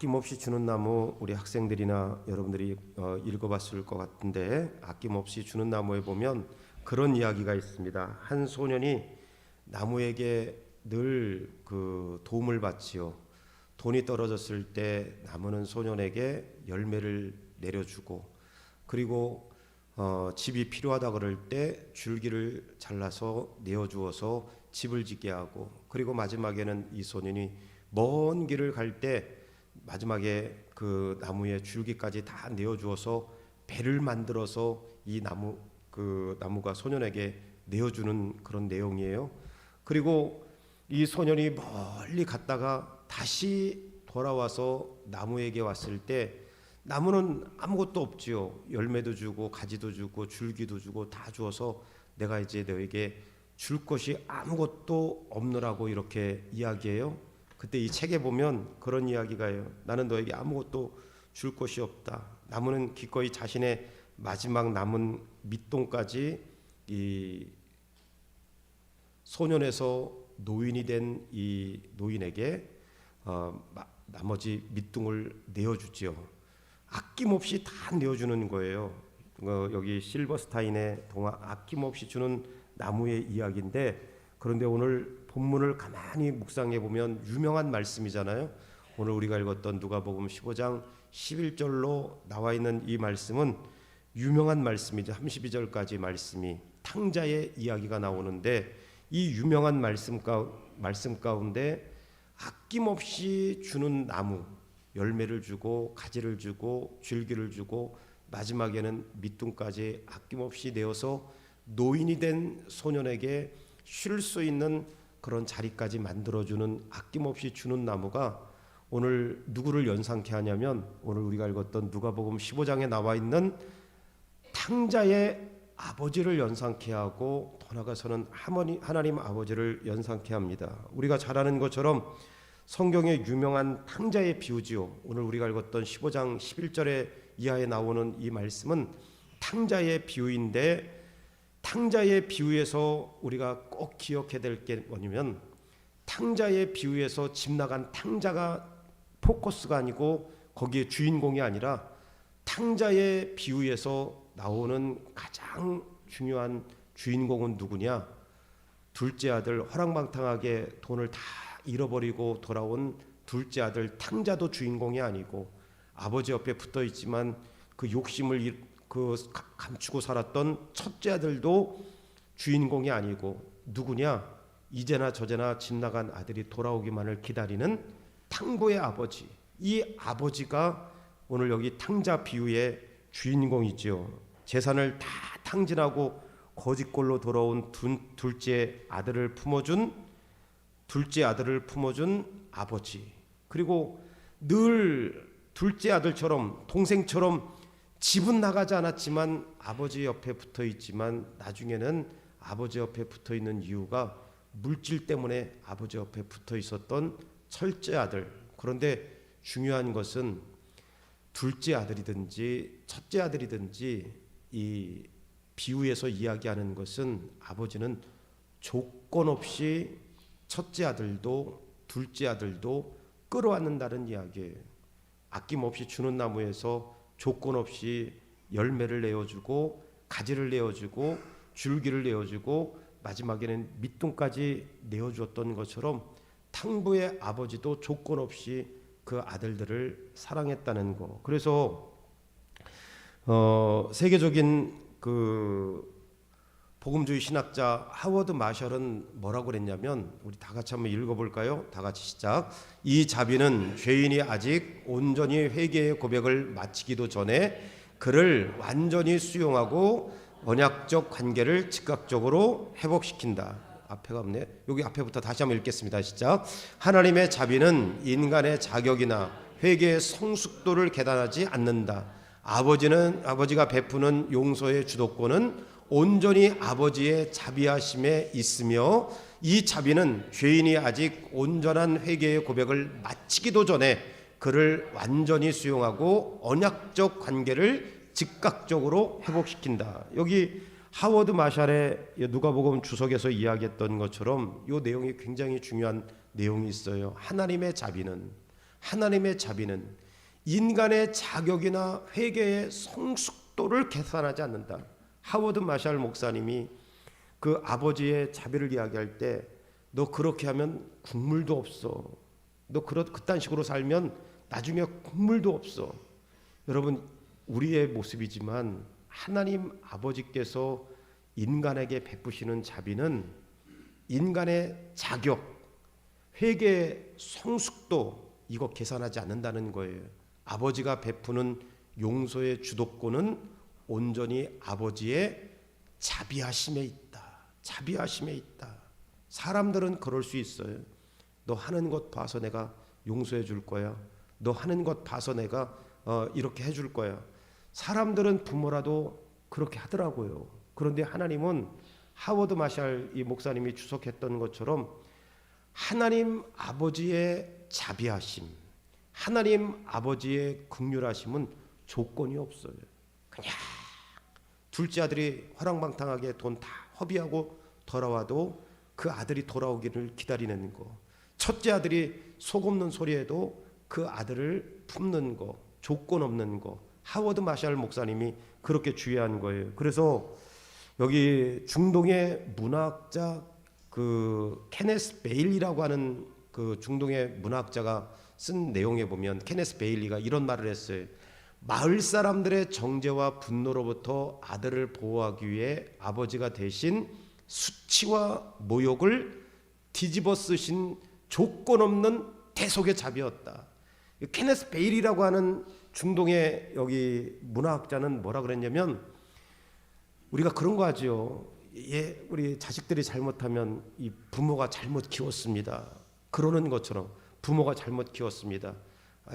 아낌없이 주는 나무, 우리 학생들이나 여러분들이 읽어봤을 것 같은데, 아낌없이 주는 나무에 보면 그런 이야기가 있습니다. 한 소년이 나무에게 늘 그 도움을 받지요. 돈이 떨어졌을 때 나무는 소년에게 열매를 내려주고, 그리고 집이 필요하다 그럴 때 줄기를 잘라서 내어주어서 집을 짓게 하고, 그리고 마지막에는 이 소년이 먼 길을 갈 때 마지막에 그 나무에 줄기까지 다 내어주어서 배를 만들어서 이 나무가 소년에게 내어주는 그런 내용이에요. 그리고 이 소년이 멀리 갔다가 다시 돌아와서 나무에게 왔을 때 나무는 아무것도 없지요. 열매도 주고 가지도 주고 줄기도 주고 다 주어서 내가 이제 너에게 줄 것이 아무것도 없느라고 이렇게 이야기해요. 그때 이 책에 보면 그런 이야기가요. 나는 너에게 아무것도 줄 것이 없다. 나무는 기꺼이 자신의 마지막 남은 밑동까지 이 소년에서 노인이 된 이 노인에게 나머지 밑둥을 내어주지요. 아낌없이 다 내어주는 거예요. 여기 실버스타인의 동화 아낌없이 주는 나무의 이야기인데, 그런데 오늘 본문을 가만히 묵상해 보면 유명한 말씀이잖아요. 오늘 우리가 읽었던 누가복음 15장 11절로 나와 있는 이 말씀은 유명한 말씀이죠. 32절까지 말씀이 탕자의 이야기가 나오는데, 이 유명한 말씀 가운데 아낌없이 주는 나무, 열매를 주고 가지를 주고 줄기를 주고 마지막에는 밑둥까지 아낌없이 내어서 노인이 된 소년에게 쉴 수 있는 그런 자리까지 만들어주는 아낌없이 주는 나무가 오늘 누구를 연상케 하냐면, 오늘 우리가 읽었던 누가복음 15장에 나와 있는 탕자의 아버지를 연상케 하고, 더 나아가서는 하나님 아버지를 연상케 합니다. 우리가 잘 아는 것처럼 성경의 유명한 탕자의 비유지요. 오늘 우리가 읽었던 15장 11절에 이하에 나오는 이 말씀은 탕자의 비유인데, 탕자의 비유에서 우리가 꼭 기억해야 될 게 뭐냐면, 탕자의 비유에서 집 나간 탕자가 포커스가 아니고 거기에 주인공이 아니라, 탕자의 비유에서 나오는 가장 중요한 주인공은 누구냐? 둘째 아들, 허랑방탕하게 돈을 다 잃어버리고 돌아온 둘째 아들 탕자도 주인공이 아니고, 아버지 옆에 붙어 있지만 그 욕심을 감추고 살았던 첫째 아들도 주인공이 아니고, 누구냐? 이제나 저제나 집 나간 아들이 돌아오기만을 기다리는 탕부의 아버지. 이 아버지가 오늘 여기 탕자 비유의 주인공이죠. 재산을 다 탕진하고 거짓골로 돌아온 둘째 아들을 품어준 아버지. 그리고 늘 둘째 아들처럼 동생처럼 집은 나가지 않았지만 아버지 옆에 붙어 있지만, 나중에는 아버지 옆에 붙어 있는 이유가 물질 때문에 아버지 옆에 붙어 있었던 첫째 아들. 그런데 중요한 것은 둘째 아들이든지 첫째 아들이든지 이 비유에서 이야기하는 것은, 아버지는 조건 없이 첫째 아들도 둘째 아들도 끌어안는다는 이야기예요. 아낌없이 주는 나무에서 조건 없이 열매를 내어주고 가지를 내어주고 줄기를 내어주고 마지막에는 밑둥까지 내어주었던 것처럼, 탕부의 아버지도 조건 없이 그 아들들을 사랑했다는 거. 그래서 세계적인 그 복음주의 신학자 하워드 마셜은 뭐라고 그랬냐면, 우리 다 같이 한번 읽어볼까요? 다 같이 시작. 이 자비는 죄인이 아직 온전히 회개의 고백을 마치기도 전에 그를 완전히 수용하고 언약적 관계를 즉각적으로 회복시킨다. 앞에가 없네. 여기 앞에부터 다시 한번 읽겠습니다. 시작. 하나님의 자비는 인간의 자격이나 회개의 성숙도를 계산하지 않는다. 아버지가 베푸는 용서의 주도권은 온전히 아버지의 자비하심에 있으며, 이 자비는 죄인이 아직 온전한 회개의 고백을 마치기도 전에 그를 완전히 수용하고 언약적 관계를 즉각적으로 회복시킨다. 여기 하워드 마샬의 누가복음 주석에서 이야기했던 것처럼 이 내용이 굉장히 중요한 내용이 있어요. 하나님의 자비는, 하나님의 자비는 인간의 자격이나 회개의 성숙도를 계산하지 않는다. 하워드 마샬 목사님이 그 아버지의 자비를 이야기할 때, 너 그렇게 하면 국물도 없어. 너 그딴 식으로 살면 나중에 국물도 없어. 여러분, 우리의 모습이지만 하나님 아버지께서 인간에게 베푸시는 자비는 인간의 자격, 회개의 성숙도 이거 계산하지 않는다는 거예요. 아버지가 베푸는 용서의 주도권은 온전히 아버지의 자비하심에 있다. 자비하심에 있다. 사람들은 그럴 수 있어요. 너 하는 것 봐서 내가 용서해 줄 거야. 너 하는 것 봐서 내가 이렇게 해줄 거야. 사람들은 부모라도 그렇게 하더라고요. 그런데 하나님은 하워드 마샬 이 목사님이 주석했던 것처럼 하나님 아버지의 자비하심, 하나님 아버지의 긍휼하심은 조건이 없어요. 그냥 둘째 아들이 화랑방탕하게 돈 다 허비하고 돌아와도 그 아들이 돌아오기를 기다리는 거, 첫째 아들이 속 없는 소리에도 그 아들을 품는 거, 조건 없는 거, 하워드 마샬 목사님이 그렇게 주의한 거예요. 그래서 여기 중동의 문학자 그 케네스 베일리라고 하는 그 중동의 문학자가 쓴 내용에 보면 케네스 베일리가 이런 말을 했어요. 마을 사람들의 정죄와 분노로부터 아들을 보호하기 위해 아버지가 대신 수치와 모욕을 뒤집어 쓰신 조건 없는 대속의 자비였다. 케네스 베일이라고 하는 중동의 여기 문화학자는 뭐라 그랬냐면, 우리가 그런 거 하죠. 우리 자식들이 잘못하면 이 부모가 잘못 키웠습니다. 그러는 것처럼 부모가 잘못 키웠습니다.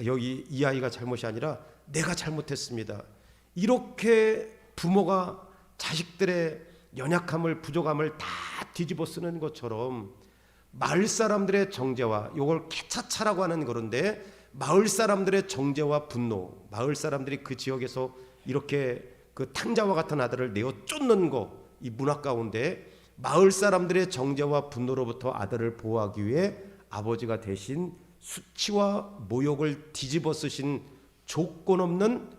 여기 이 아이가 잘못이 아니라 내가 잘못했습니다. 이렇게 부모가 자식들의 연약함을, 부족함을 다 뒤집어 쓰는 것처럼 마을 사람들의 정죄와, 이걸 케차차라고 하는 그런데 마을 사람들의 정죄와 분노, 마을 사람들이 그 지역에서 이렇게 그 탕자와 같은 아들을 내어 쫓는 거, 이 문화 가운데 마을 사람들의 정죄와 분노로부터 아들을 보호하기 위해 아버지가 대신 수치와 모욕을 뒤집어 쓰신 조건 없는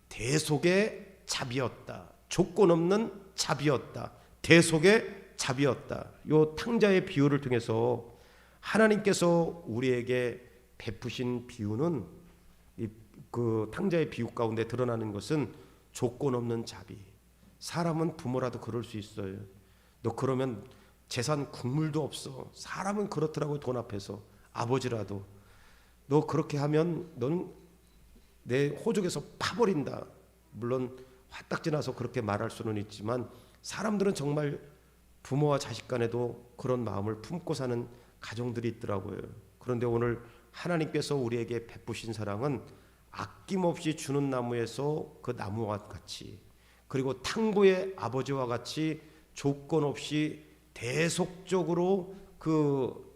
대속의 자비였다. 조건 없는 자비였다. 대속의 자비였다. 요 탕자의 비유를 통해서 하나님께서 우리에게 베푸신 비유는, 그 탕자의 비유 가운데 드러나는 것은 조건 없는 자비. 사람은 부모라도 그럴 수 있어요. 너 그러면 재산 국물도 없어. 사람은 그렇더라고. 돈 앞에서. 아버지라도 너 그렇게 하면 넌 내 호적에서 파버린다. 물론 화딱지 나서 그렇게 말할 수는 있지만 사람들은 정말 부모와 자식 간에도 그런 마음을 품고 사는 가정들이 있더라고요. 그런데 오늘 하나님께서 우리에게 베푸신 사랑은 아낌없이 주는 나무에서 그 나무와 같이, 그리고 탕보의 아버지와 같이 조건 없이 대속적으로 그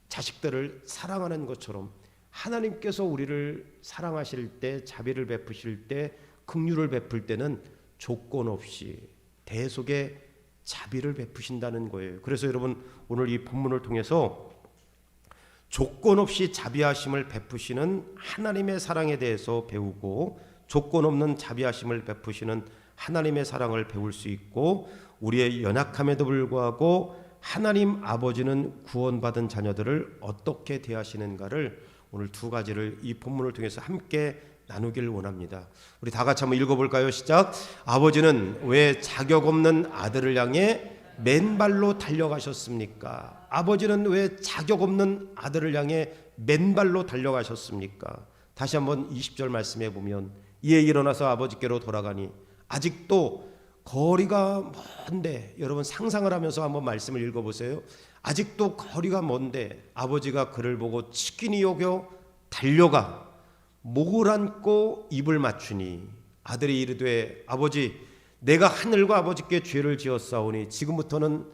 자식들을 사랑하는 것처럼 하나님께서 우리를 사랑하실 때, 자비를 베푸실 때, 긍휼을 베풀 때는 조건 없이 대속의 자비를 베푸신다는 거예요. 그래서 여러분, 오늘 이 본문을 통해서 조건 없이 자비하심을 베푸시는 하나님의 사랑에 대해서 배우고, 조건 없는 자비하심을 베푸시는 하나님의 사랑을 배울 수 있고, 우리의 연약함에도 불구하고 하나님 아버지는 구원받은 자녀들을 어떻게 대하시는가를 오늘 두 가지를 이 본문을 통해서 함께 나누기를 원합니다. 우리 다 같이 한번 읽어볼까요? 시작. 아버지는 왜 자격 없는 아들을 향해 맨발로 달려가셨습니까? 아버지는 왜 자격 없는 아들을 향해 맨발로 달려가셨습니까? 다시 한번 20절 말씀해 보면, 이에 일어나서 아버지께로 돌아가니 아직도 거리가 먼데, 여러분 상상을 하면서 한번 말씀을 읽어보세요. 아직도 거리가 먼데 아버지가 그를 보고 치킨이 여겨 달려가 목을 안고 입을 맞추니, 아들이 이르되 아버지, 내가 하늘과 아버지께 죄를 지었사오니 지금부터는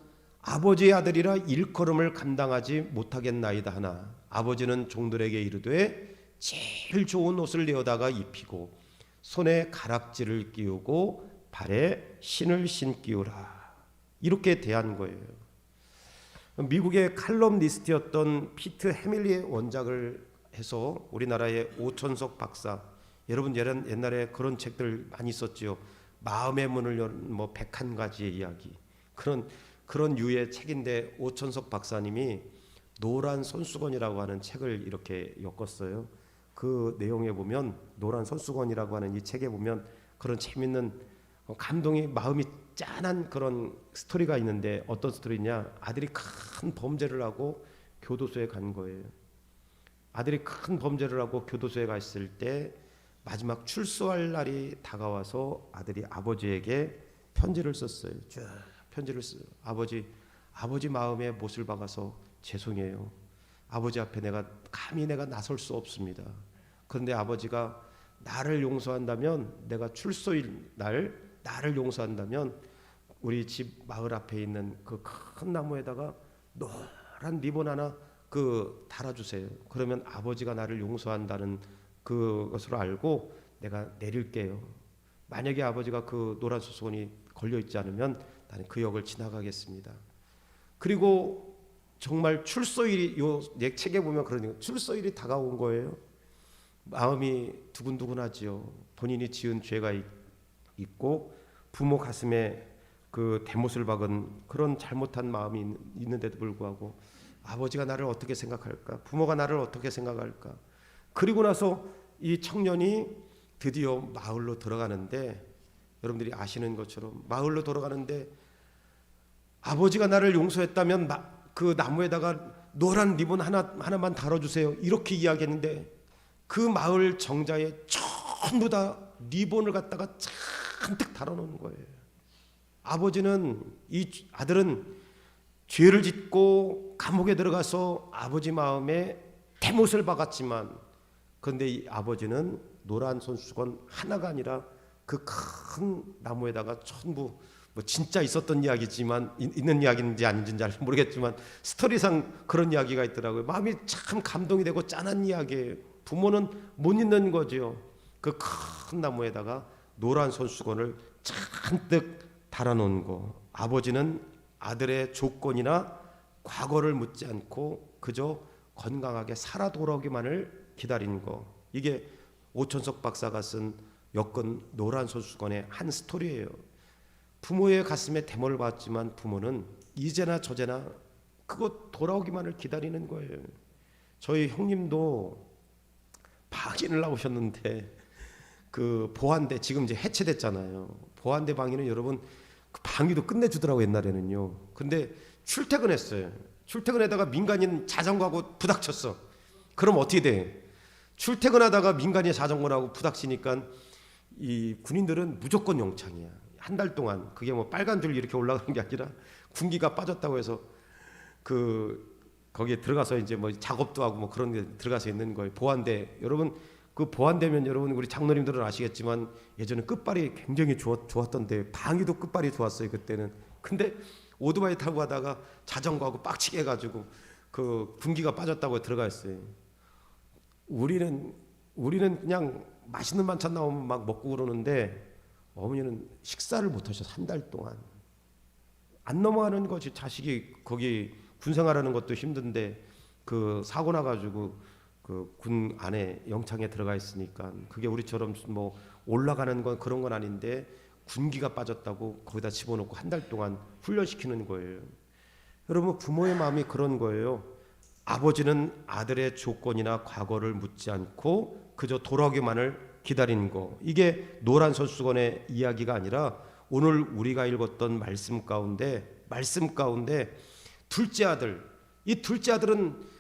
아버지의 아들이라 일컬음을 감당하지 못하겠나이다 하나, 아버지는 종들에게 이르되 제일 좋은 옷을 내어다가 입히고 손에 가락지를 끼우고 발에 신을 신기우라. 이렇게 대한 거예요. 미국의 칼럼니스트였던 피트 해밀리의 원작을 해서 우리나라의 오천석 박사, 여러분 옛날에 그런 책들 많이 썼지요. 마음의 문을 여는 뭐 101가지의 이야기, 그런 유의 책인데 오천석 박사님이 노란 손수건이라고 하는 책을 이렇게 엮었어요. 그 내용에 보면, 노란 손수건이라고 하는 이 책에 보면 그런 재밌는 감동이, 마음이 짠한 그런 스토리가 있는데, 어떤 스토리냐, 아들이 큰 범죄를 하고 교도소에 간 거예요. 아들이 큰 범죄를 하고 교도소에 갔을 때 마지막 출소할 날이 다가와서 아들이 아버지에게 편지를 썼어요. 쭉 편지를 써요. 아버지 마음에 못을 박아서 죄송해요. 아버지 앞에 감히 내가 나설 수 없습니다. 그런데 아버지가 나를 용서한다면, 내가 출소일 날 나를 용서한다면 우리 집 마을 앞에 있는 그 큰 나무에다가 노란 리본 하나 달아주세요. 그러면 아버지가 나를 용서한다는 그것으로 알고 내가 내릴게요. 만약에 아버지가 그 노란 수건이 걸려 있지 않으면 나는 그 역을 지나가겠습니다. 그리고 정말 출소일이, 내 책에 보면 그러니까 출소일이 다가온 거예요. 마음이 두근두근하지요. 본인이 지은 죄가 있고 부모 가슴에 그 대못을 박은 그런 잘못한 마음이 있는데도 불구하고 아버지가 나를 어떻게 생각할까? 부모가 나를 어떻게 생각할까? 그리고 나서 이 청년이 드디어 마을로 들어가는데, 여러분들이 아시는 것처럼 마을로 들어가는데 아버지가 나를 용서했다면 그 나무에다가 노란 리본 하나만 달아주세요. 이렇게 이야기했는데 그 마을 정자에 전부 다 리본을 갖다가 잔뜩 달아놓은 거예요. 이 아들은 죄를 짓고 감옥에 들어가서 아버지 마음에 대못을 박았지만, 그런데 이 아버지는 노란 손수건 하나가 아니라 그 큰 나무에다가 전부, 뭐 진짜 있었던 이야기지만, 있는 이야기인지 아닌지는 잘 모르겠지만 스토리상 그런 이야기가 있더라고요. 마음이 참 감동이 되고 짠한 이야기예요. 부모는 못 잊는 거죠. 그 큰 나무에다가 노란 손수건을 잔뜩 달아놓은 거. 아버지는 아들의 조건이나 과거를 묻지 않고 그저 건강하게 살아 돌아오기만을 기다린 거. 이게 오천석 박사가 쓴 엮은 노란 손수건의 한 스토리예요. 부모의 가슴에 대못을 받았지만 부모는 이제나 저제나 그거 돌아오기만을 기다리는 거예요. 저희 형님도 방인을 나오셨는데 그 보안대, 지금 이제 해체됐잖아요. 보안대 방위는 여러분 그 방위도 끝내주더라고 옛날에는요. 근데 출퇴근했어요. 출퇴근하다가 민간인 자전거하고 부닥쳤어. 그럼 어떻게 돼? 출퇴근하다가 민간인 자전거하고 부닥치니까 이 군인들은 무조건 영창이야. 한 달 동안. 그게 뭐 빨간 줄 이렇게 올라가는 게 아니라 군기가 빠졌다고 해서 거기에 들어가서 이제 뭐 작업도 하고 뭐 그런 데 들어가서 있는 거예요. 보안대. 여러분 그 보안대면 여러분 우리 장로님들은 아시겠지만 예전에 끝발이 굉장히 좋았던데, 방위도 끝발이 좋았어요 그때는. 근데 오토바이 타고 가다가 자전거하고 빡치게 해가지고 그 군기가 빠졌다고 들어가 있어요. 우리는 그냥 맛있는 반찬 나오면 막 먹고 그러는데, 어머니는 식사를 못 하셔서 한 달 동안 안 넘어가는 거지. 자식이 거기 군생활하는 것도 힘든데 그 사고 나가지고 그 군 안에 영창에 들어가 있으니까, 그게 우리처럼 뭐 올라가는 건 그런 건 아닌데 군기가 빠졌다고 거기다 집어넣고 한 달 동안 훈련시키는 거예요. 여러분 부모의 마음이 그런 거예요. 아버지는 아들의 조건이나 과거를 묻지 않고 그저 돌아오기만을 기다리는 거. 이게 노란 손수건의 이야기가 아니라 오늘 우리가 읽었던 말씀 가운데 둘째 아들, 이 둘째 아들은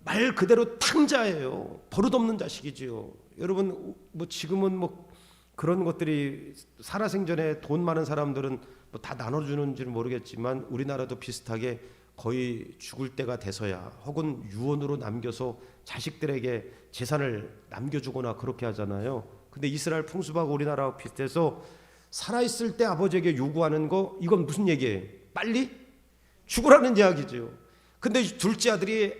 말 그대로 탕자예요. 버릇없는 자식이지요. 여러분 뭐 지금은 뭐 그런 것들이 살아생전에 돈 많은 사람들은 뭐 다 나눠주는지는 모르겠지만 우리나라도 비슷하게 거의 죽을 때가 돼서야 혹은 유언으로 남겨서 자식들에게 재산을 남겨주거나 그렇게 하잖아요. 근데 이스라엘 풍습하고 우리나라하고 비슷해서 살아있을 때 아버지에게 요구하는 거, 이건 무슨 얘기예요? 빨리 죽으라는 이야기죠. 근데 둘째 아들이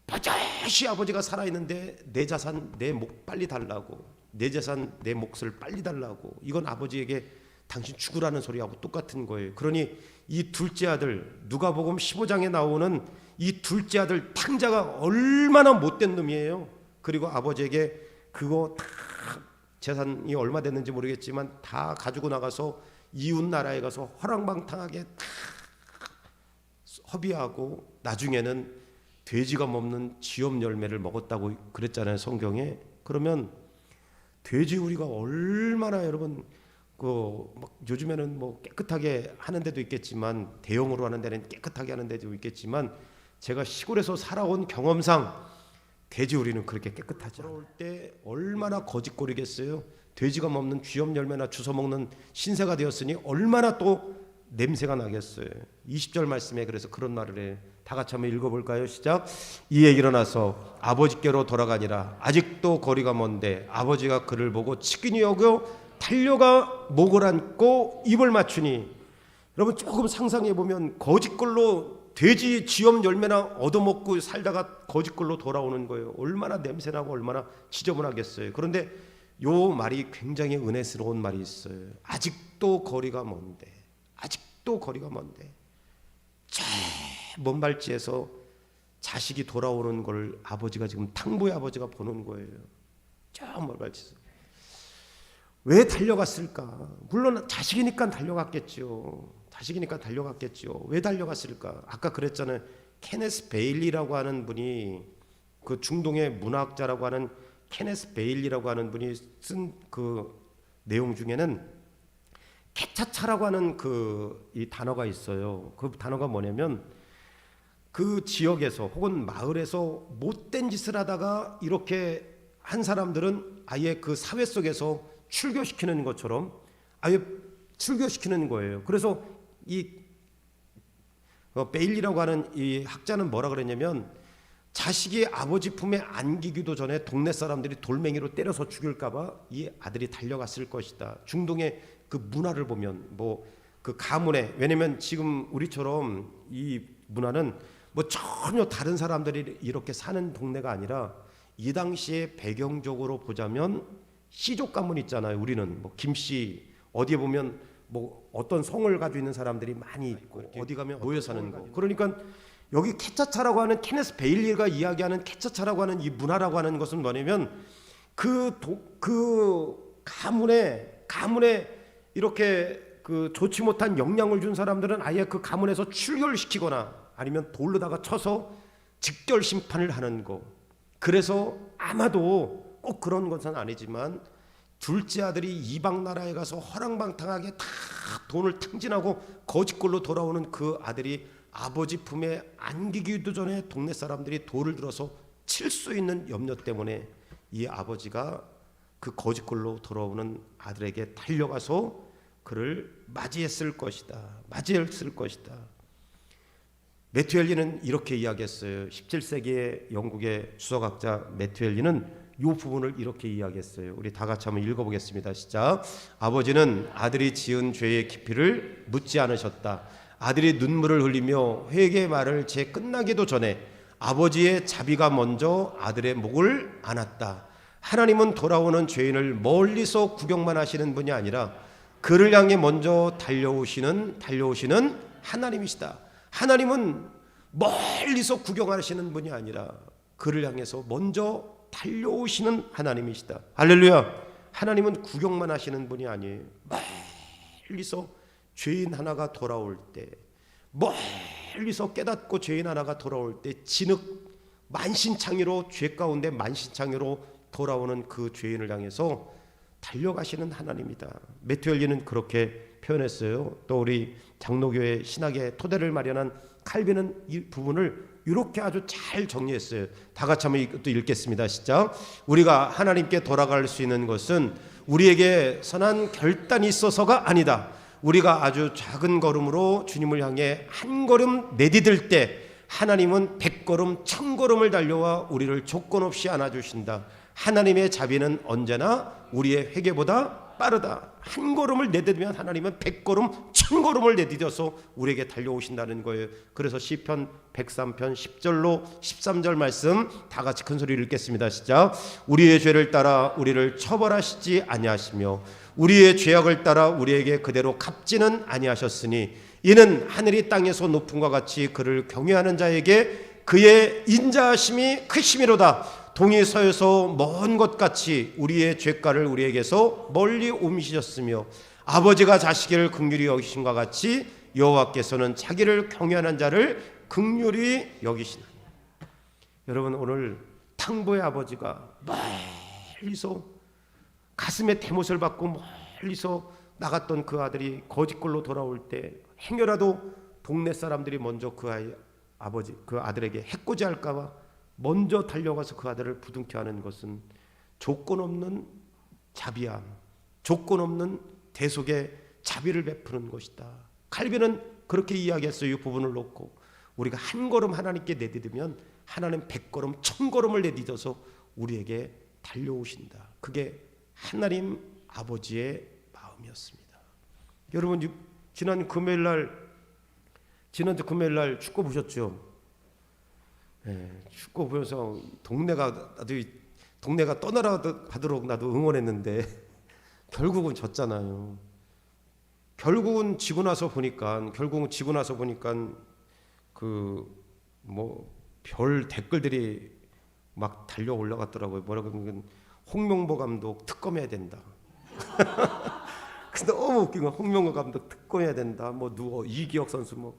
버젓이 아버지가 살아있는데 내 자산 내 목 빨리 달라고, 내 재산 내 몫을 빨리 달라고, 이건 아버지에게 당신 죽으라는 소리하고 똑같은 거예요. 그러니 이 둘째 아들, 누가복음 15장에 나오는 이 둘째 아들 탕자가 얼마나 못된 놈이에요. 그리고 아버지에게 그거 다 재산이 얼마 됐는지 모르겠지만 다 가지고 나가서 이웃 나라에 가서 허랑방탕하게 다 허비하고 나중에는 돼지가 먹는 쥐염 열매를 먹었다고 그랬잖아요, 성경에. 그러면 돼지우리가 얼마나 여러분 막 요즘에는 뭐 깨끗하게 하는 데도 있겠지만 대형으로 하는 데는 깨끗하게 하는 데도 있겠지만 제가 시골에서 살아온 경험상 돼지우리는 그렇게 깨끗하지 않아요. 때 얼마나 거짓골이겠어요. 돼지가 먹는 쥐염 열매나 주워 먹는 신세가 되었으니 얼마나 또 냄새가 나겠어요. 20절 말씀에 그래서 그런 말을 해요. 다 같이 한번 읽어볼까요? 시작. 이에 일어나서 아버지께로 돌아가니라. 아직도 거리가 먼데 아버지가 그를 보고 치근히 여겨 달려가 목을 안고 입을 맞추니. 여러분 조금 상상해 보면 거짓골로 돼지 쥐염 열매나 얻어먹고 살다가 거짓골로 돌아오는 거예요. 얼마나 냄새나고 얼마나 지저분하겠어요. 그런데 요 말이 굉장히 은혜스러운 말이 있어요. 아직도 거리가 먼데, 아직도 거리가 먼데, 저 먼 발치에서 자식이 돌아오는 걸 아버지가 지금 탕보의 아버지가 보는 거예요. 저 먼 발치에서. 왜 달려갔을까? 물론 자식이니까 달려갔겠죠. 자식이니까 달려갔겠죠. 왜 달려갔을까? 아까 그랬잖아요. 케네스 베일리라고 하는 분이, 그 중동의 문화학자라고 하는 케네스 베일리라고 하는 분이 쓴 그 내용 중에는 케차차라고 하는 이 단어가 있어요. 그 단어가 뭐냐면 그 지역에서 혹은 마을에서 못된 짓을 하다가 이렇게 한 사람들은 아예 그 사회 속에서 출교시키는 것처럼 아예 출교시키는 거예요. 그래서 이 베일리라고 하는 이 학자는 뭐라 그랬냐면 자식이 아버지 품에 안기기도 전에 동네 사람들이 돌멩이로 때려서 죽일까봐 이 아들이 달려갔을 것이다. 중동의 그 문화를 보면 뭐 그 가문에, 왜냐면 지금 우리처럼 이 문화는 뭐 전혀 다른 사람들이 이렇게 사는 동네가 아니라 이 당시에 배경적으로 보자면 씨족 가문 있잖아요. 우리는 뭐 김씨, 어디에 보면 뭐 어떤 성을 가지고 있는 사람들이 많이 있고 어디 가면 모여 사는 거. 그러니까 여기 케차차라고 하는 케네스 베일리가 이야기하는 케차차라고 하는 이 문화라고 하는 것은 뭐냐면 그 가문에 이렇게 그 좋지 못한 영향을 준 사람들은 아예 그 가문에서 출교를 시키거나 아니면 돌로다가 쳐서 직결 심판을 하는 거. 그래서 아마도 꼭 그런 것은 아니지만 둘째 아들이 이방 나라에 가서 허랑방탕하게 다 돈을 탕진하고 거짓골로 돌아오는 그 아들이 아버지 품에 안기기도 전에 동네 사람들이 돌을 들어서 칠 수 있는 염려 때문에 이 아버지가 그 거짓골로 돌아오는 아들에게 달려가서 그를 맞이했을 것이다. 매튜 헨리는 이렇게 이야기했어요. 17세기의 영국의 수석학자 매튜 헨리는 이 부분을 이렇게 이야기했어요. 우리 다 같이 한번 읽어보겠습니다. 시작. 아버지는 아들이 지은 죄의 깊이를 묻지 않으셨다. 아들이 눈물을 흘리며 회개의 말을 제 끝나기도 전에 아버지의 자비가 먼저 아들의 목을 안았다. 하나님은 돌아오는 죄인을 멀리서 구경만 하시는 분이 아니라 그를 향해 먼저 달려오시는 하나님이시다. 하나님은 멀리서 구경하시는 분이 아니라 그를 향해서 먼저 달려오시는 하나님이시다. 할렐루야. 하나님은 구경만 하시는 분이 아니에요. 멀리서 죄인 하나가 돌아올 때, 멀리서 깨닫고 죄인 하나가 돌아올 때 진흙 만신창이로, 죄 가운데 만신창이로 돌아오는 그 죄인을 향해서 달려가시는 하나님이다. 매튜 헨리는 그렇게 표현했어요. 또 우리 장로교회 신학의 토대를 마련한 칼빈은 이 부분을 이렇게 아주 잘 정리했어요. 다 같이 한번 또 읽겠습니다. 시작. 우리가 하나님께 돌아갈 수 있는 것은 우리에게 선한 결단이 있어서가 아니다. 우리가 아주 작은 걸음으로 주님을 향해 한 걸음 내디딜 때 하나님은 100걸음 1000걸음을 달려와 우리를 조건 없이 안아주신다. 하나님의 자비는 언제나 우리의 회개보다 빠르다. 한 걸음을 내디디면 하나님은 100걸음 1000걸음을 내디뎌서 우리에게 달려오신다는 거예요. 그래서 시편 103편 10절로 13절 말씀 다 같이 큰 소리를 읽겠습니다. 시작. 우리의 죄를 따라 우리를 처벌하시지 아니하시며 우리의 죄악을 따라 우리에게 그대로 갚지는 아니하셨으니 이는 하늘이 땅에서 높음과 같이 그를 경외하는 자에게 그의 인자하심이 크심이로다. 동이 서에서 먼 것 같이 우리의 죄가를 우리에게서 멀리 옮기셨으며 아버지가 자식을 긍휼히 여기심과 같이 여호와께서는 자기를 경외하는 자를 긍휼히 여기시나니. 여러분, 오늘 탕보의 아버지가 멀리서 가슴에 대못을 받고 멀리서 나갔던 그 아들이 거짓골로 돌아올 때 행여라도 동네 사람들이 먼저 그 아버지 그 아들에게 해코지할까 봐 먼저 달려가서 그 아들을 부둥켜 하는 것은 조건 없는 자비함, 조건 없는 대속의 자비를 베푸는 것이다. 칼빈은 그렇게 이야기했어요. 이 부분을 놓고 우리가 한 걸음 하나님께 내디디면 하나님 100걸음 1000걸음을 내딛어서 우리에게 달려오신다. 그게 하나님 아버지의 마음이었습니다. 여러분, 지난주 금요일 날 축구 보셨죠? 축구 보면서 동네가 떠나가도록 나도 응원했는데 결국은 졌잖아요. 결국은 지고 나서 보니까 그 별 댓글들이 막 달려 올라갔더라고요. 뭐라고 하면 홍명보 감독 특검해야 된다. 너무 웃긴 거, 홍명보 감독 특검해야 된다. 이기혁 선수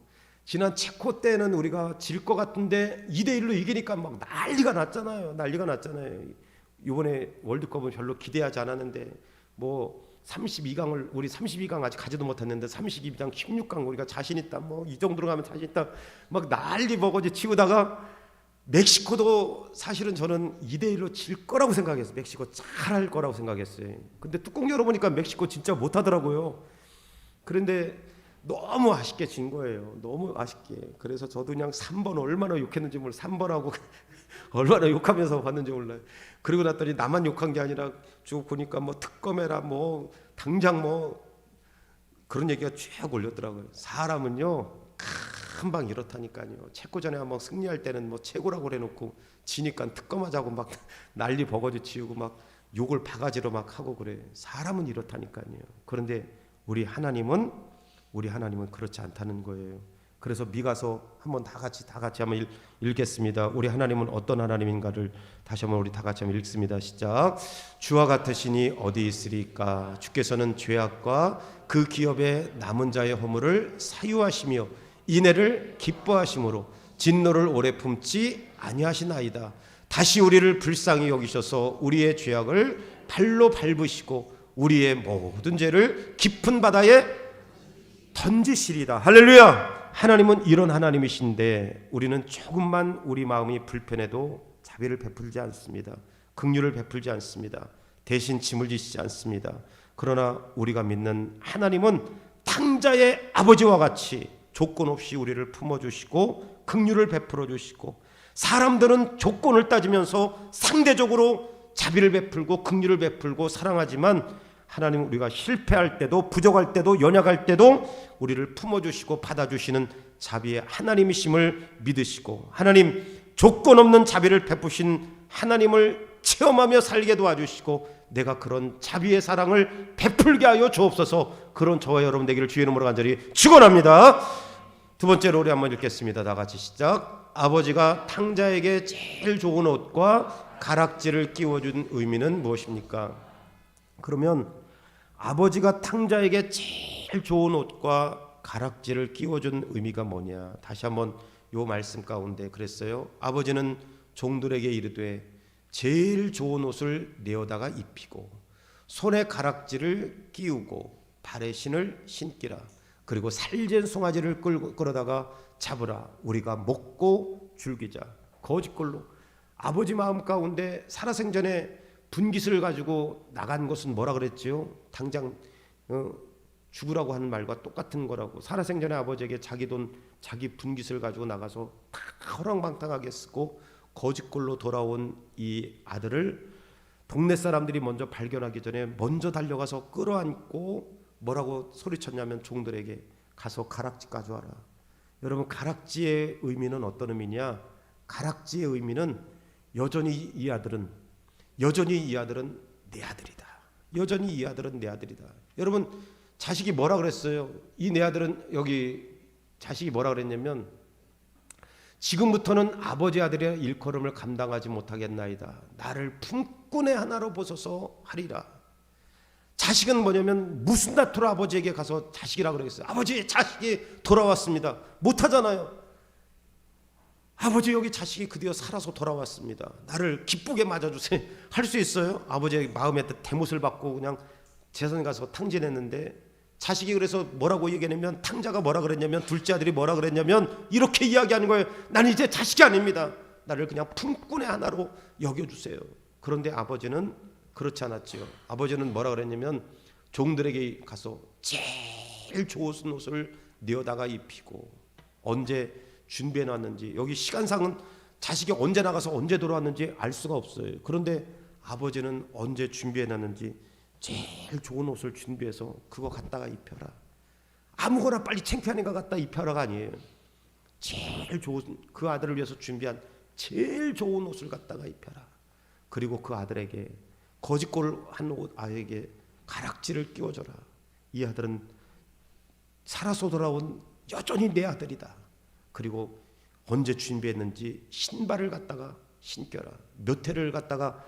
지난 체코 때는 우리가 질 것 같은데 2대1로 이기니까 막 난리가 났잖아요. 이번에 월드컵은 별로 기대하지 않았는데 32강을 우리 32강 아직 가지도 못했는데 32강 16강 우리가 자신 있다. 이 정도로 가면 자신 있다. 막 난리 버거지 치우다가 멕시코도 사실은 저는 2대1로 질 거라고 생각했어요. 멕시코 잘할 거라고 생각했어요. 근데 뚜껑 열어보니까 멕시코 진짜 못하더라고요. 그런데 너무 아쉽게 진 거예요. 너무 아쉽게. 그래서 저도 그냥 3번 얼마나 욕했는지 몰라요. 3번하고 얼마나 욕하면서 봤는지 몰라요. 그리고 났더니 나만 욕한 게 아니라 쭉 보니까 특검해라 당장 그런 얘기가 쭉 올렸더라고요. 사람은요 금방 이렇다니까요. 체코전에 한번 승리할 때는 최고라고 그래놓고 지니까 특검하자고 막 난리 버거지 치우고 막 욕을 바가지로 막 하고 그래. 사람은 이렇다니까요. 그런데 우리 하나님은 그렇지 않다는 거예요. 그래서 미가서 한번 다 같이 한번 읽겠습니다. 우리 하나님은 어떤 하나님인가를 다시 한번 우리 다 같이 한번 읽습니다. 시작. 주와 같으시니 어디 있으리까? 주께서는 죄악과 그 기업의 남은 자의 허물을 사유하시며 인애를 기뻐하심으로 진노를 오래 품지 아니하시나이다. 다시 우리를 불쌍히 여기셔서 우리의 죄악을 발로 밟으시고 우리의 모든 죄를 깊은 바다에 던지시리다. 할렐루야. 하나님은 이런 하나님이신데 우리는 조금만 우리 마음이 불편해도 자비를 베풀지 않습니다. 긍휼을 베풀지 않습니다. 대신 짐을 지시지 않습니다. 그러나 우리가 믿는 하나님은 탕자의 아버지와 같이 조건 없이 우리를 품어주시고 긍휼을 베풀어 주시고, 사람들은 조건을 따지면서 상대적으로 자비를 베풀고 긍휼을 베풀고 사랑하지만 하나님은 우리가 실패할 때도 부족할 때도 연약할 때도 우리를 품어주시고 받아주시는 자비의 하나님이심을 믿으시고, 하나님 조건 없는 자비를 베푸신 하나님을 체험하며 살게 도와주시고 내가 그런 자비의 사랑을 베풀게 하여 주옵소서. 그런 저와 여러분 되기를 주의 이름으로 간절히 축원합니다. 두 번째로 우리 한번 읽겠습니다. 다 같이 시작. 아버지가 탕자에게 제일 좋은 옷과 가락지를 끼워준 의미는 무엇입니까? 그러면 아버지가 탕자에게 제일 좋은 옷과 가락지를 끼워준 의미가 뭐냐? 다시 한번 요 말씀 가운데 그랬어요. 아버지는 종들에게 이르되 제일 좋은 옷을 내어다가 입히고 손에 가락지를 끼우고 발에 신을 신기라. 그리고 살찐 송아지를 끌어다가 잡으라. 우리가 먹고 즐기자. 거짓골로 아버지 마음 가운데 살아생전에 분깃을 가지고 나간 것은 뭐라 그랬지요? 당장 죽으라고 하는 말과 똑같은 거라고. 살아생전에 아버지에게 자기 돈, 자기 분깃을 가지고 나가서 다 허랑방탕하게 쓰고 거짓골로 돌아온 이 아들을 동네 사람들이 먼저 발견하기 전에 먼저 달려가서 끌어안고 뭐라고 소리쳤냐면 종들에게 가서 가락지 가져와라. 여러분, 가락지의 의미는 어떤 의미냐? 가락지의 의미는 여전히 이 아들은 내 아들이다. 여전히 이 아들은 내 아들이다. 여러분, 자식이 뭐라 그랬어요? 이 내 아들은, 여기 자식이 뭐라 그랬냐면 지금부터는 아버지 아들의 일컬음을 감당하지 못하겠나이다. 나를 품꾼의 하나로 보소서 하리라. 자식은 뭐냐면 무슨 다투로 아버지에게 가서 자식이라고 그러겠어요. 아버지, 자식이 돌아왔습니다. 못하잖아요. 아버지, 여기 자식이 드디어 살아서 돌아왔습니다. 나를 기쁘게 맞아주세요. 할 수 있어요? 아버지의 마음의 대못을 받고 그냥 재산 가서 탕진했는데, 자식이 그래서 뭐라고 얘기하냐면, 탕자가 뭐라 그랬냐면, 둘째 아들이 뭐라 그랬냐면 이렇게 이야기하는 거예요. 나는 이제 자식이 아닙니다. 나를 그냥 품꾼의 하나로 여겨주세요. 그런데 아버지는 그렇지 않았지요. 아버지는 뭐라 그랬냐면, 종들에게 가서 제일 좋은 옷을 내어다가 입히고, 언제 준비해 놨는지, 여기 시간상은 자식이 언제 나가서 언제 돌아왔는지 알 수가 없어요. 그런데 아버지는 언제 준비해 놨는지 제일 좋은 옷을 준비해서 그거 갖다가 입혀라. 아무거나 빨리 창피하는 거 갖다 입혀라가 아니에요. 제일 좋은, 그 아들을 위해서 준비한 제일 좋은 옷을 갖다가 입혀라. 그리고 그 아들에게, 거짓골 한 아이에게 가락지를 끼워줘라. 이 아들은 살아서 돌아온 여전히 내 아들이다. 그리고 언제 준비했는지 신발을 갖다가 신겨라. 몇 해를 갖다가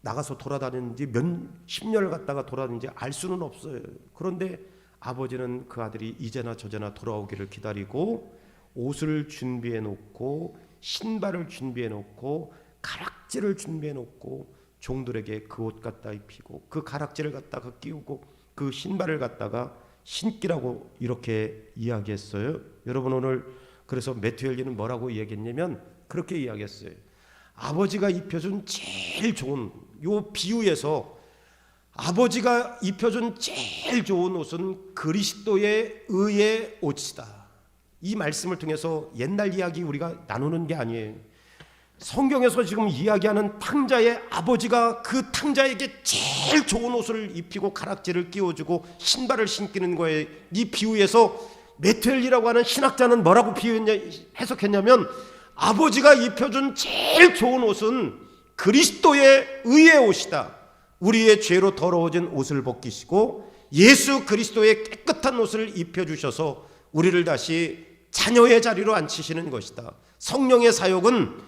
나가서 돌아다녔는지 몇 10년을 갖다가 돌아다녔는지 알 수는 없어요. 그런데 아버지는 그 아들이 이제나 저제나 돌아오기를 기다리고, 옷을 준비해 놓고, 신발을 준비해 놓고, 가락지를 준비해 놓고, 종들에게 그 옷 갖다 입히고, 그 가락지를 갖다가 끼우고, 그 신발을 갖다가 신기라고 이렇게 이야기했어요. 여러분, 오늘 그래서 매튜 헬리는 뭐라고 이야기했냐면, 그렇게 이야기했어요. 아버지가 입혀준 제일 좋은, 요 비유에서 아버지가 입혀준 제일 좋은 옷은 그리스도의 의의 옷이다. 이 말씀을 통해서 옛날 이야기 우리가 나누는 게 아니에요. 성경에서 지금 이야기하는 탕자의 아버지가 그 탕자에게 제일 좋은 옷을 입히고 가락지를 끼워주고 신발을 신기는 거예요. 이 비유에서 매튜 헬리라고 하는 신학자는 뭐라고 해석했냐면, 아버지가 입혀준 제일 좋은 옷은 그리스도의 의의 옷이다. 우리의 죄로 더러워진 옷을 벗기시고 예수 그리스도의 깨끗한 옷을 입혀주셔서 우리를 다시 자녀의 자리로 앉히시는 것이다. 성령의 사역은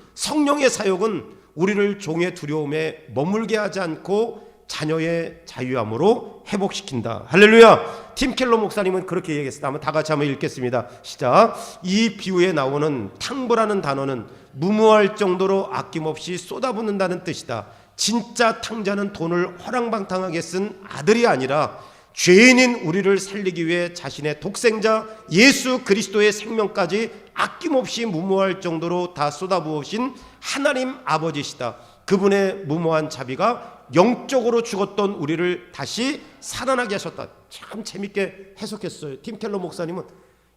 우리를 종의 두려움에 머물게 하지 않고 자녀의 자유함으로 회복시킨다. 할렐루야. 팀 켈러 목사님은 그렇게 얘기했습니다. 한번 다 같이 한번 읽겠습니다. 시작. 이 비유에 나오는 탕부라는 단어는 무모할 정도로 아낌없이 쏟아붓는다는 뜻이다. 진짜 탕자는 돈을 허랑방탕하게 쓴 아들이 아니라 죄인인 우리를 살리기 위해 자신의 독생자 예수 그리스도의 생명까지 아낌없이 무모할 정도로 다 쏟아부으신 하나님 아버지시다. 그분의 무모한 자비가 영적으로 죽었던 우리를 다시 살아나게 하셨다. 참 재밌게 해석했어요. 팀 켈러 목사님은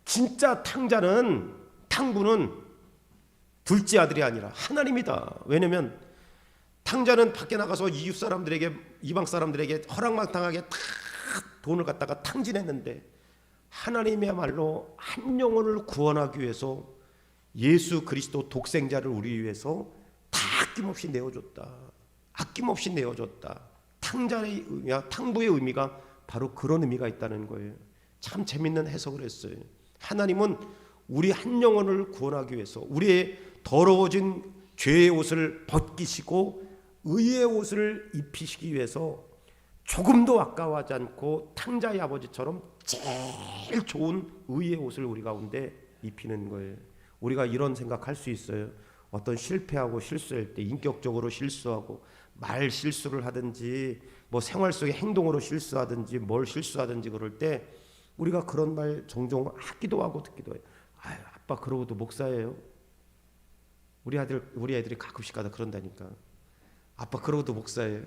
진짜 탕부는 둘째 아들이 아니라 하나님이다. 왜냐면 탕자는 밖에 나가서 이웃 사람들에게, 이방 사람들에게 허랑방탕하게 다 돈을 갖다가 탕진했는데, 하나님이야말로 한 영혼을 구원하기 위해서 예수 그리스도 독생자를 우리 위해서 다 아낌없이 내어줬다. 아낌없이 내어줬다. 탕자의 의미와 탕부의 의미가 바로 그런 의미가 있다는 거예요. 참 재밌는 해석을 했어요. 하나님은 우리 한 영혼을 구원하기 위해서 우리의 더러워진 죄의 옷을 벗기시고 의의 옷을 입히시기 위해서 조금도 아까워하지 않고 탕자의 아버지처럼 제일 좋은 의의 옷을 우리 가운데 입히는 거예요. 우리가 이런 생각할 수 있어요. 어떤 실패하고 실수할 때, 인격적으로 실수하고 말 실수를 하든지 뭐 생활 속의 행동으로 실수하든지 뭘 실수하든지 그럴 때 우리가 그런 말 종종 하기도 하고 듣기도 해요. 아유, 아빠 그러고도 목사예요. 우리 애들이 가끔씩 가다 그런다니까. 아빠 그러고도 목사예요.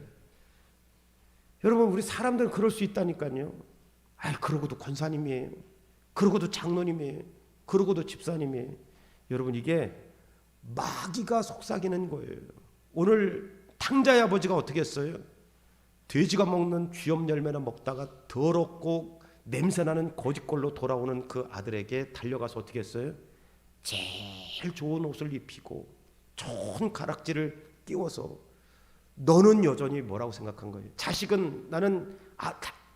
여러분, 우리 사람들은 그럴 수 있다니까요. 아유, 그러고도 권사님이에요. 그러고도 장로님이에요. 그러고도 집사님이에요. 여러분, 이게 마귀가 속삭이는 거예요. 오늘 탕자의 아버지가 어떻게 했어요? 돼지가 먹는 쥐염 열매나 먹다가 더럽고 냄새나는 거짓골로 돌아오는 그 아들에게 달려가서 어떻게 했어요? 제일 좋은 옷을 입히고 좋은 가락지를 끼워서, 너는 여전히 뭐라고 생각한 거예요? 자식은 나는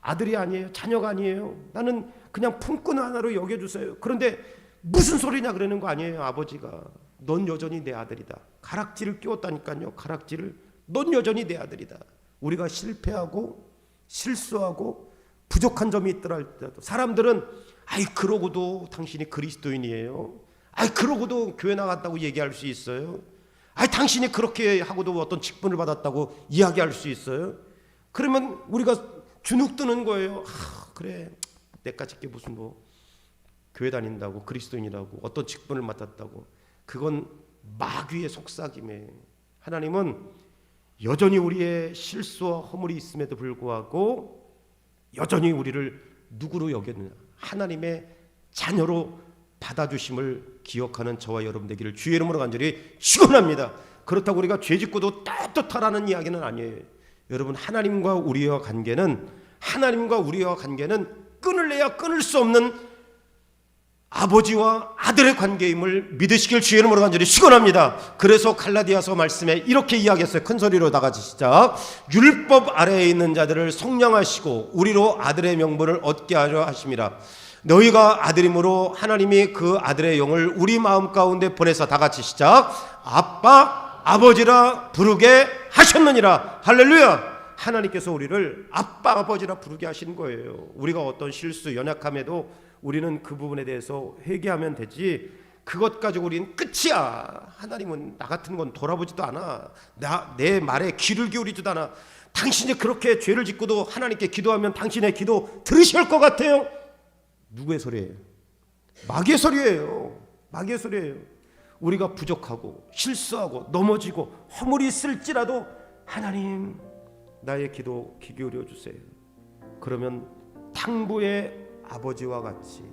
아들이 아니에요. 자녀가 아니에요. 나는 그냥 품꾼 하나로 여겨주세요. 그런데 무슨 소리냐 그러는 거 아니에요. 아버지가 넌 여전히 내 아들이다. 가락지를 끼웠다니까요. 가락지를. 넌 여전히 내 아들이다. 우리가 실패하고 실수하고 부족한 점이 있더라 할지라도 사람들은 아이 그러고도 당신이 그리스도인이에요. 아이 그러고도 교회 나갔다고 얘기할 수 있어요. 아이 당신이 그렇게 하고도 어떤 직분을 받았다고 이야기할 수 있어요. 그러면 우리가 주눅 드는 거예요. 그래 내까지 게 무슨 뭐 교회 다닌다고 그리스도인이라고 어떤 직분을 맡았다고. 그건 마귀의 속삭임에 하나님은 여전히 우리의 실수와 허물이 있음에도 불구하고 여전히 우리를 누구로 여겼느냐 하나님의 자녀로 받아주심을 기억하는 저와 여러분 되기를 주의 이름으로 간절히 축원합니다. 그렇다고 우리가 죄짓고도 떳떳하라는 이야기는 아니에요. 여러분 하나님과 우리와 관계는 끊을래야 끊을 수 없는 아버지와 아들의 관계임을 믿으시길 주의 이름으로 간절히 축원합니다. 그래서 갈라디아서 말씀에 이렇게 이야기했어요. 큰 소리로 다 같이 시작. 율법 아래에 있는 자들을 속량하시고 우리로 아들의 명분을 얻게 하려 하심이라. 너희가 아들임으로 하나님이 그 아들의 영을 우리 마음 가운데 보내서 다 같이 시작. 아빠 아버지라 부르게 하셨느니라. 할렐루야. 하나님께서 우리를 아빠 아버지라 부르게 하신 거예요. 우리가 어떤 실수 연약함에도 우리는 그 부분에 대해서 회개하면 되지 그것 가지고 우리는 끝이야. 하나님은 나 같은 건 돌아보지도 않아. 내 말에 귀를 기울이지도 않아. 당신이 그렇게 죄를 짓고도 하나님께 기도하면 당신의 기도 들으실 것 같아요? 누구의 소리예요? 마귀의 소리예요. 마귀의 소리예요. 우리가 부족하고 실수하고 넘어지고 허물이 있을지라도 하나님 나의 기도 귀 기울여 주세요. 그러면 탕부의 아버지와 같이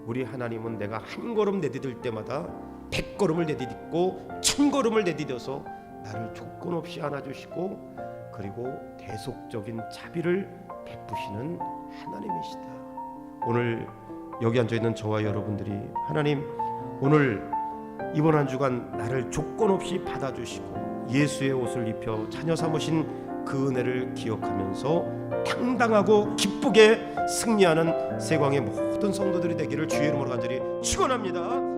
우리 하나님은 내가 한 걸음 내디딜 때마다 100걸음을 내디딛고 1000걸음을 내디뎌서 나를 조건 없이 안아주시고 그리고 대속적인 자비를 베푸시는 하나님이시다. 오늘 여기 앉아있는 저와 여러분들이 하나님 오늘 이번 한 주간 나를 조건 없이 받아주시고 예수의 옷을 입혀 자녀 삼으신 그 은혜를 기억하면서 당당하고 기쁘게 승리하는 세광의 모든 성도들이 되기를 주의 이름으로 간절히 축원합니다.